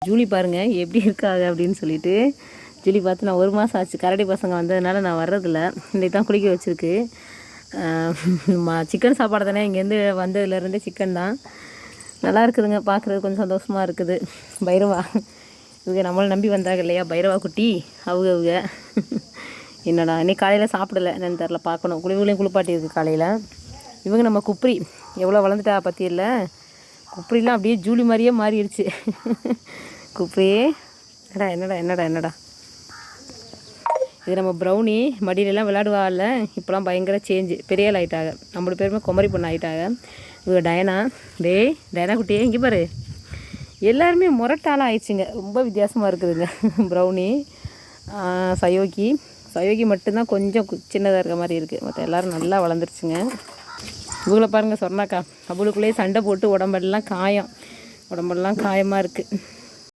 Julie பாருங்கள் எப்படி இருக்காங்க அப்படின்னு சொல்லிட்டு. ஜூலி பார்த்து நான் 1 மாதம் ஆச்சு, கரடி பசங்க வந்ததுனால நான் வர்றதில்ல. இன்றைக்கி தான் குளிக்க வச்சுருக்கு. சிக்கன் சாப்பாடு தானே, இங்கேருந்து வந்ததுலேருந்தே சிக்கன் தான். நல்லா இருக்குதுங்க, பார்க்குறது கொஞ்சம் சந்தோஷமாக இருக்குது. பைரவா இவங்க நம்மளை நம்பி வந்தாங்க இல்லையா, பைரவா குட்டி அவங்க என்னடா இன்னைக்கு காலையில் சாப்பிடலை என்னன்னு தெரில, பார்க்கணும். குளிவுலையும் குளிப்பாட்டியிருக்கு காலையில். இவங்க நம்ம குப்ரி எவ்வளோ வளர்ந்துட்டா பற்றி இல்லை, குப்ரிலாம் அப்படியே ஜூலி மாதிரியே மாறிடுச்சு. குப்ரியே என்னடா என்னடா என்னடா என்னடா இது நம்ம ப்ரௌனி மடியிலலாம் விளையாடுவாள். இப்போலாம் பயங்கர சேஞ்சு, பெரிய ஆள் ஆகிட்டாங்க. 50 பேருமே குமரி பொண்ணு ஆகிட்டாங்க. இவங்க டயனா, டயனா குட்டியே இங்கே பாரு, எல்லாருமே முரட்டாலாம் ஆயிடுச்சுங்க. ரொம்ப வித்தியாசமாக இருக்குதுங்க. ப்ரௌனி, சயோகி மட்டும்தான் கொஞ்சம் சின்னதாக இருக்க மாதிரி இருக்குது. மற்ற எல்லோரும் நல்லா வளர்ந்துருச்சுங்க. இவங்களை பாருங்கள், சொன்னாக்கா அவளுக்குள்ளேயே சண்டை போட்டு உடம்பெல்லாம் காயமாக இருக்குது.